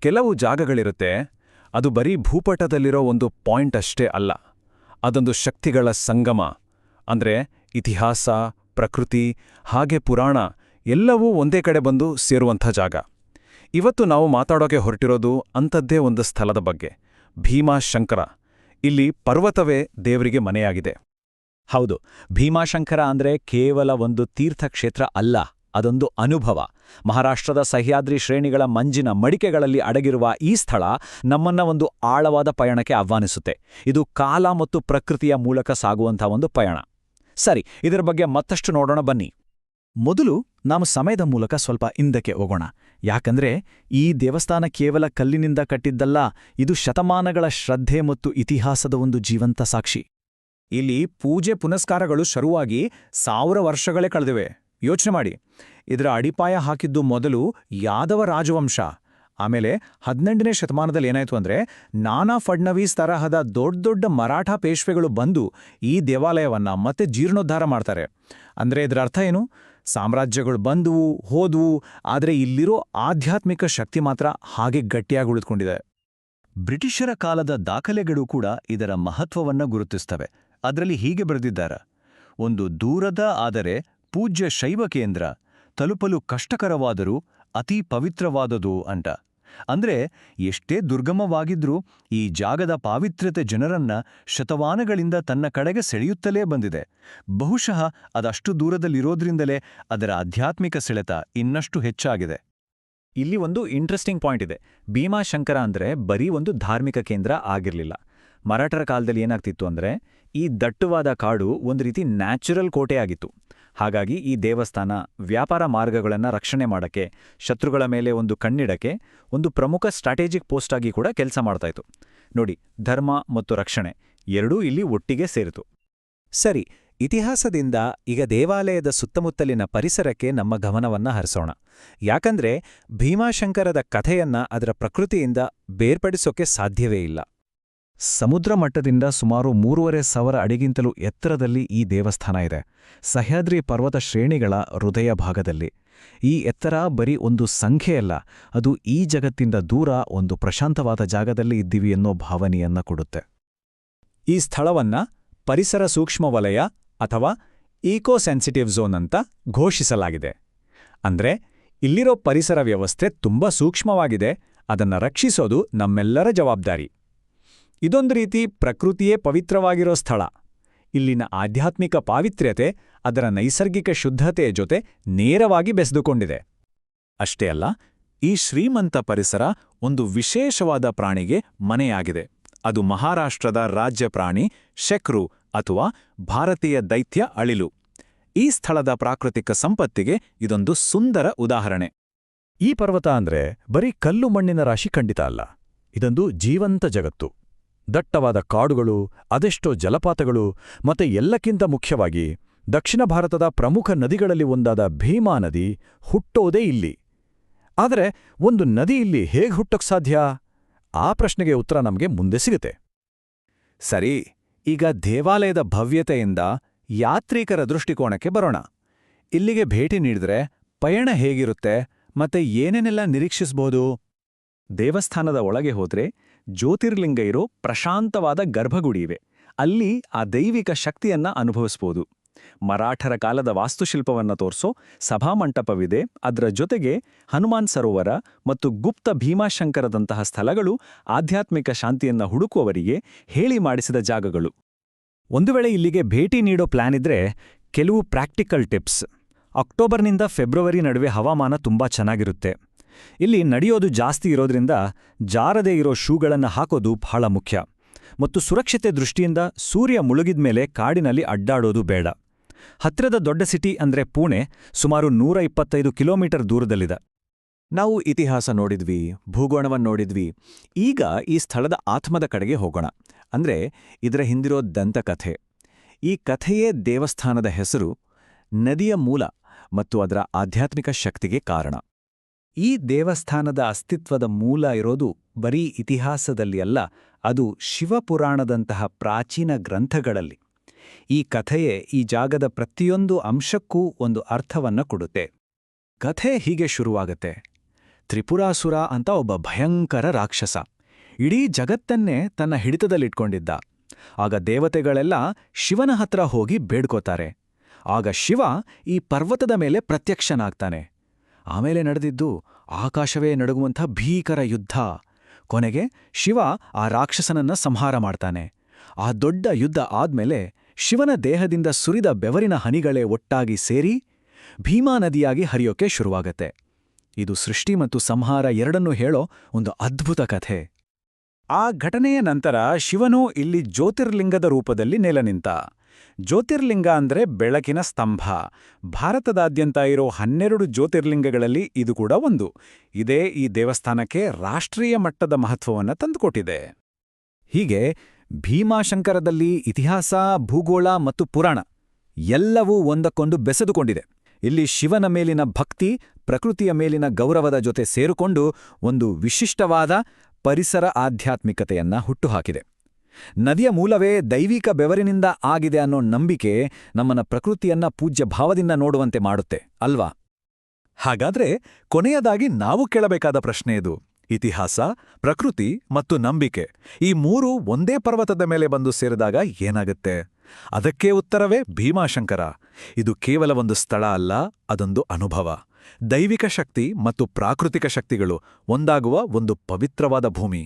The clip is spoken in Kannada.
ಕೆಲವು ಜಾಗಗಳಿರುತ್ತೆ, ಅದು ಬರೀ ಭೂಪಟದಲ್ಲಿರೋ ಒಂದು ಪಾಯಿಂಟ್ ಅಷ್ಟೇ ಅಲ್ಲ, ಅದೊಂದು ಶಕ್ತಿಗಳ ಸಂಗಮ. ಅಂದ್ರೆ ಇತಿಹಾಸ, ಪ್ರಕೃತಿ ಹಾಗೆ ಪುರಾಣ ಎಲ್ಲವೂ ಒಂದೇ ಕಡೆ ಬಂದು ಸೇರುವಂಥ ಜಾಗ. ಇವತ್ತು ನಾವು ಮಾತಾಡೋಕೆ ಹೊರಟಿರೋದು ಅಂಥದ್ದೇ ಒಂದು ಸ್ಥಳದ ಬಗ್ಗೆ, ಭೀಮಾಶಂಕರ. ಇಲ್ಲಿ ಪರ್ವತವೇ ದೇವರಿಗೆ ಮನೆಯಾಗಿದೆ. ಹೌದು, ಭೀಮಾಶಂಕರ ಅಂದ್ರೆ ಕೇವಲ ಒಂದು ತೀರ್ಥಕ್ಷೇತ್ರ ಅಲ್ಲ, ಅದೊಂದು ಅನುಭವ. ಮಹಾರಾಷ್ಟ್ರದ ಸಹ್ಯಾದ್ರಿ ಶ್ರೇಣಿಗಳ ಮಂಜಿನ ಮಡಿಕೆಗಳಲ್ಲಿ ಅಡಗಿರುವ ಈ ಸ್ಥಳ ನಮ್ಮನ್ನ ಒಂದು ಆಳವಾದ ಪಯಣಕ್ಕೆ ಆಹ್ವಾನಿಸುತ್ತೆ. ಇದು ಕಾಲ ಮತ್ತು ಪ್ರಕೃತಿಯ ಮೂಲಕ ಸಾಗುವಂಥ ಒಂದು ಪಯಣ. ಸರಿ, ಇದರ ಬಗ್ಗೆ ಮತ್ತಷ್ಟು ನೋಡೋಣ ಬನ್ನಿ. ಮೊದಲು ನಾವು ಸಮಯದ ಮೂಲಕ ಸ್ವಲ್ಪ ಹಿಂದಕ್ಕೆ ಹೋಗೋಣ. ಯಾಕಂದ್ರೆ ಈ ದೇವಸ್ಥಾನ ಕೇವಲ ಕಲ್ಲಿನಿಂದ ಕಟ್ಟಿದ್ದಲ್ಲ, ಇದು ಶತಮಾನಗಳ ಶ್ರದ್ಧೆ ಮತ್ತು ಇತಿಹಾಸದ ಒಂದು ಜೀವಂತ ಸಾಕ್ಷಿ. ಇಲ್ಲಿ ಪೂಜೆ ಪುನಸ್ಕಾರಗಳು ಶುರುವಾಗಿ 1000 ವರ್ಷಗಳೇ ಕಳೆದಿವೆ. ಯೋಚನೆ ಮಾಡಿ, ಇದರ ಅಡಿಪಾಯ ಹಾಕಿದ್ದು ಮೊದಲು ಯಾದವ ರಾಜವಂಶ. ಆಮೇಲೆ 18ನೇ ಶತಮಾನದಲ್ಲಿ ಏನಾಯ್ತು ಅಂದ್ರೆ, ನಾನಾ ಫಡ್ನವೀಸ್ ತರಹದ ದೊಡ್ಡ ಮರಾಠ ಪೇಶ್ವೆಗಳು ಬಂದು ಈ ದೇವಾಲಯವನ್ನ ಮತ್ತೆ ಜೀರ್ಣೋದ್ಧಾರ ಮಾಡ್ತಾರೆ. ಅಂದ್ರೆ ಇದರ ಅರ್ಥ ಏನು? ಸಾಮ್ರಾಜ್ಯಗಳು ಬಂದುವು ಹೋದ್ವು, ಆದರೆ ಇಲ್ಲಿರೋ ಆಧ್ಯಾತ್ಮಿಕ ಶಕ್ತಿ ಮಾತ್ರ ಹಾಗೆ ಗಟ್ಟಿಯಾಗಿ ಉಳಿದುಕೊಂಡಿದೆ. ಬ್ರಿಟಿಷರ ಕಾಲದ ದಾಖಲೆಗಳು ಕೂಡ ಇದರ ಮಹತ್ವವನ್ನ ಗುರುತಿಸ್ತವೆ. ಅದರಲ್ಲಿ ಹೀಗೆ ಬರೆದಿದ್ದಾರೆ: ಒಂದು ದೂರದ ಆದರೆ ಪೂಜ್ಯ ಶೈವ ಕೇಂದ್ರ, ತಲುಪಲು ಕಷ್ಟಕರವಾದರೂ ಅತಿ ಪವಿತ್ರವಾದುದು ಅಂತ. ಅಂದ್ರೆ ಎಷ್ಟೇ ದುರ್ಗಮವಾಗಿದ್ರೂ ಈ ಜಾಗದ ಪಾವಿತ್ರ್ಯತೆ ಜನರನ್ನ ಶತಮಾನಗಳಿಂದ ತನ್ನ ಕಡೆಗೆ ಸೆಳೆಯುತ್ತಲೇ ಬಂದಿದೆ. ಬಹುಶಃ ಅದಷ್ಟು ದೂರದಲ್ಲಿರೋದ್ರಿಂದಲೇ ಅದರ ಆಧ್ಯಾತ್ಮಿಕ ಸೆಳೆತ ಇನ್ನಷ್ಟು ಹೆಚ್ಚಾಗಿದೆ. ಇಲ್ಲಿ ಒಂದು ಇಂಟ್ರೆಸ್ಟಿಂಗ್ ಪಾಯಿಂಟ್ ಇದೆ. ಭೀಮಾಶಂಕರ ಅಂದ್ರೆ ಬರೀ ಒಂದು ಧಾರ್ಮಿಕ ಕೇಂದ್ರ ಆಗಿರಲಿಲ್ಲ. ಮರಾಠರ ಕಾಲದಲ್ಲಿ ಏನಾಗ್ತಿತ್ತು ಅಂದ್ರೆ, ಈ ದಟ್ಟವಾದ ಕಾಡು ಒಂದು ರೀತಿ ನ್ಯಾಚುರಲ್ ಕೋಟೆಯಾಗಿತ್ತು. ಹಾಗಾಗಿ ಈ ದೇವಸ್ಥಾನ ವ್ಯಾಪಾರ ಮಾರ್ಗಗಳನ್ನು ರಕ್ಷಣೆ ಮಾಡಕ್ಕೆ, ಶತ್ರುಗಳ ಮೇಲೆ ಒಂದು ಕಣ್ಣಿಡಕ್ಕೆ ಒಂದು ಪ್ರಮುಖ ಸ್ಟ್ರಾಟಜಿಕ್ ಪೋಸ್ಟ್ ಆಗಿ ಕೂಡ ಕೆಲಸ ಮಾಡ್ತಾಯಿತ್ತು. ನೋಡಿ, ಧರ್ಮ ಮತ್ತು ರಕ್ಷಣೆ ಎರಡೂ ಇಲ್ಲಿ ಒಟ್ಟಿಗೆ ಸೇರಿತು. ಸರಿ, ಇತಿಹಾಸದಿಂದ ಈಗ ದೇವಾಲಯದ ಸುತ್ತಮುತ್ತಲಿನ ಪರಿಸರಕ್ಕೆ ನಮ್ಮ ಗಮನವನ್ನ ಹರಿಸೋಣ. ಯಾಕಂದ್ರೆ ಭೀಮಾಶಂಕರದ ಕಥೆಯನ್ನ ಅದರ ಪ್ರಕೃತಿಯಿಂದ ಬೇರ್ಪಡಿಸೋಕೆ ಸಾಧ್ಯವೇ ಇಲ್ಲ. ಸಮುದ್ರ ಮಟ್ಟದಿಂದ ಸುಮಾರು 3500 ಅಡಿಗಿಂತಲೂ ಎತ್ತರದಲ್ಲಿ ಈ ದೇವಸ್ಥಾನ ಇದೆ, ಸಹ್ಯಾದ್ರಿ ಪರ್ವತ ಶ್ರೇಣಿಗಳ ಹೃದಯ ಭಾಗದಲ್ಲಿ. ಈ ಎತ್ತರ ಬರೀ ಒಂದು ಸಂಖ್ಯೆಯಲ್ಲ, ಅದು ಈ ಜಗತ್ತಿಂದ ದೂರ ಒಂದು ಪ್ರಶಾಂತವಾದ ಜಾಗದಲ್ಲಿ ಇದ್ದೀವಿ ಅನ್ನೋ ಭಾವನೆಯನ್ನ ಕೊಡುತ್ತೆ. ಈ ಸ್ಥಳವನ್ನ ಪರಿಸರ ಸೂಕ್ಷ್ಮ ವಲಯ ಅಥವಾ ಈಕೋ ಸೆನ್ಸಿಟಿವ್ ಝೋನ್ ಅಂತ ಘೋಷಿಸಲಾಗಿದೆ. ಅಂದ್ರೆ ಇಲ್ಲಿರೋ ಪರಿಸರ ವ್ಯವಸ್ಥೆ ತುಂಬಾ ಸೂಕ್ಷ್ಮವಾಗಿದೆ, ಅದನ್ನ ರಕ್ಷಿಸೋದು ನಮ್ಮೆಲ್ಲರ ಜವಾಬ್ದಾರಿ. ಇದೊಂದು ರೀತಿ ಪ್ರಕೃತಿಯೇ ಪವಿತ್ರವಾಗಿರೋ ಸ್ಥಳ. ಇಲ್ಲಿನ ಆಧ್ಯಾತ್ಮಿಕ ಪಾವಿತ್ರ್ಯತೆ ಅದರ ನೈಸರ್ಗಿಕ ಶುದ್ಧತೆಯ ಜೊತೆ ನೇರವಾಗಿ ಬೆಸೆದುಕೊಂಡಿದೆ. ಅಷ್ಟೇ ಅಲ್ಲ, ಈ ಶ್ರೀಮಂತ ಪರಿಸರ ಒಂದು ವಿಶೇಷವಾದ ಪ್ರಾಣಿಗೆ ಮನೆಯಾಗಿದೆ. ಅದು ಮಹಾರಾಷ್ಟ್ರದ ರಾಜ್ಯ ಪ್ರಾಣಿ ಶೆಕ್ರು ಅಥವಾ ಭಾರತೀಯ ದೈತ್ಯ ಅಳಿಲು. ಈ ಸ್ಥಳದ ಪ್ರಾಕೃತಿಕ ಸಂಪತ್ತಿಗೆ ಇದೊಂದು ಸುಂದರ ಉದಾಹರಣೆ. ಈ ಪರ್ವತ ಅಂದ್ರೆ ಬರೀ ಕಲ್ಲು ಮಣ್ಣಿನ ರಾಶಿ ಖಂಡಿತ ಅಲ್ಲ, ಇದೊಂದು ಜೀವಂತ ಜಗತ್ತು. ದಟ್ಟವಾದ ಕಾಡುಗಳು, ಅದೆಷ್ಟೋ ಜಲಪಾತಗಳು, ಮತ್ತೆ ಎಲ್ಲಕ್ಕಿಂತ ಮುಖ್ಯವಾಗಿ ದಕ್ಷಿಣ ಭಾರತದ ಪ್ರಮುಖ ನದಿಗಳಲ್ಲಿ ಒಂದಾದ ಭೀಮಾ ನದಿ ಹುಟ್ಟೋದೇ ಇಲ್ಲಿ. ಆದರೆ ಒಂದು ನದಿ ಇಲ್ಲಿ ಹೇಗೆ ಹುಟ್ಟೋಕ್ ಸಾಧ್ಯ? ಆ ಪ್ರಶ್ನೆಗೆ ಉತ್ತರ ನಮಗೆ ಮುಂದೆ ಸಿಗುತ್ತೆ. ಸರಿ, ಈಗ ದೇವಾಲಯದ ಭವ್ಯತೆಯಿಂದ ಯಾತ್ರಿಕರ ದೃಷ್ಟಿಕೋನಕ್ಕೆ ಬರೋಣ. ಇಲ್ಲಿಗೆ ಭೇಟಿ ನೀಡಿದ್ರೆ ಪಯಣ ಹೇಗಿರುತ್ತೆ ಮತ್ತೆ ಏನೇನೆಲ್ಲ ನಿರೀಕ್ಷಿಸಬಹುದು? ದೇವಸ್ಥಾನದ ಒಳಗೆ ಹೋದ್ರೆ ಜ್ಯೋತಿರ್ಲಿಂಗ ಇರೋ ಪ್ರಶಾಂತವಾದ ಗರ್ಭಗುಡಿ ಇವೆ. ಅಲ್ಲಿ ಆ ದೈವಿಕ ಶಕ್ತಿಯನ್ನ ಅನುಭವಿಸ್ಬೋದು. ಮರಾಠರ ಕಾಲದ ವಾಸ್ತುಶಿಲ್ಪವನ್ನ ತೋರಿಸೋ ಸಭಾಮಂಟಪವಿದೆ. ಅದರ ಜೊತೆಗೆ ಹನುಮಾನ್ ಸರೋವರ ಮತ್ತು ಗುಪ್ತ ಭೀಮಾಶಂಕರದಂತಹ ಸ್ಥಳಗಳು ಆಧ್ಯಾತ್ಮಿಕ ಶಾಂತಿಯನ್ನ ಹುಡುಕುವವರಿಗೆ ಹೇಳಿ ಮಾಡಿಸಿದ ಜಾಗಗಳು. ಒಂದು ವೇಳೆ ಇಲ್ಲಿಗೆ ಭೇಟಿ ನೀಡೋ ಪ್ಲಾನ್ ಇದ್ರೆ ಕೆಲವು ಪ್ರಾಕ್ಟಿಕಲ್ ಟಿಪ್ಸ್. ಅಕ್ಟೋಬರ್ನಿಂದ ಫೆಬ್ರವರಿ ನಡುವೆ ಹವಾಮಾನ ತುಂಬಾ ಚೆನ್ನಾಗಿರುತ್ತೆ. ಇಲ್ಲಿ ನಡೆಯೋದು ಜಾಸ್ತಿ ಇರೋದ್ರಿಂದ ಜಾರದೇ ಇರೋ ಶೂಗಳನ್ನು ಹಾಕೋದು ಬಹಳ ಮುಖ್ಯ. ಮತ್ತು ಸುರಕ್ಷತೆ ದೃಷ್ಟಿಯಿಂದ ಸೂರ್ಯ ಮುಳುಗಿದ್ಮೇಲೆ ಕಾಡಿನಲ್ಲಿ ಅಡ್ಡಾಡೋದು ಬೇಡ. ಹತ್ತಿರದ ದೊಡ್ಡ ಸಿಟಿ ಅಂದ್ರೆ ಪುಣೆ ಸುಮಾರು 125 ಕಿಲೋಮೀಟರ್ ದೂರದಲ್ಲಿದೆ. ನಾವು ಇತಿಹಾಸ ನೋಡಿದ್ವಿ, ಭೂಗೋಳವನ್ನು ನೋಡಿದ್ವಿ. ಈಗ ಈ ಸ್ಥಳದ ಆತ್ಮದ ಕಡೆಗೆ ಹೋಗೋಣ. ಅಂದ್ರೆ ಇದರ ಹಿಂದಿರೋ ದಂತಕಥೆ. ಈ ಕಥೆಯೇ ದೇವಸ್ಥಾನದ ಹೆಸರು, ನದಿಯ ಮೂಲ ಮತ್ತು ಅದರ ಆಧ್ಯಾತ್ಮಿಕ ಶಕ್ತಿಗೆ ಕಾರಣ. ಈ ದೇವಸ್ಥಾನದ ಅಸ್ತಿತ್ವದ ಮೂಲ ಇರೋದು ಬರೀ ಇತಿಹಾಸದಲ್ಲಿ ಅಲ್ಲ, ಅದು ಶಿವಪುರಾಣದಂತಹ ಪ್ರಾಚೀನ ಗ್ರಂಥಗಳಲ್ಲಿ. ಈ ಕಥೆಯೇ ಈ ಜಾಗದ ಪ್ರತಿಯೊಂದು ಅಂಶಕ್ಕೂ ಒಂದು ಅರ್ಥವನ್ನ ಕೊಡುತ್ತೆ. ಕಥೆ ಹೀಗೆ ಶುರುವಾಗತ್ತೆ. ತ್ರಿಪುರಾಸುರ ಅಂತ ಒಬ್ಬ ಭಯಂಕರ ರಾಕ್ಷಸ ಇಡೀ ಜಗತ್ತನ್ನೇ ತನ್ನ ಹಿಡಿತದಲ್ಲಿಟ್ಕೊಂಡಿದ್ದ. ಆಗ ದೇವತೆಗಳೆಲ್ಲ ಶಿವನ ಹತ್ರ ಹೋಗಿ ಬೇಡ್ಕೋತಾರೆ. ಆಗ ಶಿವ ಈ ಪರ್ವತದ ಮೇಲೆ ಪ್ರತ್ಯಕ್ಷನಾಗ್ತಾನೆ. ಆಮೇಲೆ ನಡೆದಿದ್ದು ಆಕಾಶವೇ ನಡುಗುವಂಥ ಭೀಕರ ಯುದ್ಧ. ಕೊನೆಗೆ ಶಿವ ಆ ರಾಕ್ಷಸನನ್ನ ಸಂಹಾರ ಮಾಡ್ತಾನೆ. ಆ ದೊಡ್ಡ ಯುದ್ಧ ಆದ್ಮೇಲೆ ಶಿವನ ದೇಹದಿಂದ ಸುರಿದ ಬೆವರಿನ ಹನಿಗಳೇ ಒಟ್ಟಾಗಿ ಸೇರಿ ಭೀಮಾ ನದಿಯಾಗಿ ಹರಿಯೋಕೆ ಶುರುವಾಗತ್ತೆ. ಇದು ಸೃಷ್ಟಿ ಮತ್ತು ಸಂಹಾರ ಎರಡನ್ನೂ ಹೇಳೋ ಒಂದು ಅದ್ಭುತ ಕಥೆ. ಆ ಘಟನೆಯ ನಂತರ ಶಿವನು ಇಲ್ಲಿ ಜ್ಯೋತಿರ್ಲಿಂಗದ ರೂಪದಲ್ಲಿ ನೆಲೆ ನಿಂತ. ಜ್ಯೋತಿರ್ಲಿಂಗ ಅಂದ್ರೆ ಬೆಳಕಿನ ಸ್ತಂಭ. ಭಾರತದಾದ್ಯಂತ ಇರೋ 12 ಜ್ಯೋತಿರ್ಲಿಂಗಗಳಲ್ಲಿ ಇದು ಕೂಡ ಒಂದು. ಇದೇ ಈ ದೇವಸ್ಥಾನಕ್ಕೆ ರಾಷ್ಟ್ರೀಯ ಮಟ್ಟದ ಮಹತ್ವವನ್ನು ತಂದುಕೊಟ್ಟಿದೆ. ಹೀಗೆ ಭೀಮಾಶಂಕರದಲ್ಲಿ ಇತಿಹಾಸ, ಭೂಗೋಳ ಮತ್ತು ಪುರಾಣ ಎಲ್ಲವೂ ಒಂದಕ್ಕೊಂದು ಬೆಸೆದುಕೊಂಡಿದೆ. ಇಲ್ಲಿ ಶಿವನ ಮೇಲಿನ ಭಕ್ತಿ, ಪ್ರಕೃತಿಯ ಮೇಲಿನ ಗೌರವದ ಜೊತೆ ಸೇರಿಕೊಂಡು ಒಂದು ವಿಶಿಷ್ಟವಾದ ಪರಿಸರ ಆಧ್ಯಾತ್ಮಿಕತೆಯನ್ನ ಹುಟ್ಟುಹಾಕಿದೆ. ನದಿಯ ಮೂಲವೇ ದೈವಿಕ ಬೆವರಿನಿಂದ ಆಗಿದೆ ಅನ್ನೋ ನಂಬಿಕೆ ನಮ್ಮನ್ನ ಪ್ರಕೃತಿಯನ್ನ ಪೂಜ್ಯ ಭಾವದಿಂದ ನೋಡುವಂತೆ ಮಾಡುತ್ತೆ, ಅಲ್ವಾ? ಹಾಗಾದ್ರೆ ಕೊನೆಯದಾಗಿ ನಾವು ಕೇಳಬೇಕಾದ ಪ್ರಶ್ನೆ ಇದು. ಇತಿಹಾಸ, ಪ್ರಕೃತಿ ಮತ್ತು ನಂಬಿಕೆ ಈ ಮೂರೂ ಒಂದೇ ಪರ್ವತದ ಮೇಲೆ ಬಂದು ಸೇರಿದಾಗ ಏನಾಗುತ್ತೆ? ಅದಕ್ಕೆ ಉತ್ತರವೇ ಭೀಮಾಶಂಕರ. ಇದು ಕೇವಲ ಒಂದು ಸ್ಥಳ ಅಲ್ಲ, ಅದೊಂದು ಅನುಭವ. ದೈವಿಕ ಶಕ್ತಿ ಮತ್ತು ಪ್ರಾಕೃತಿಕ ಶಕ್ತಿಗಳು ಒಂದಾಗುವ ಒಂದು ಪವಿತ್ರವಾದ ಭೂಮಿ.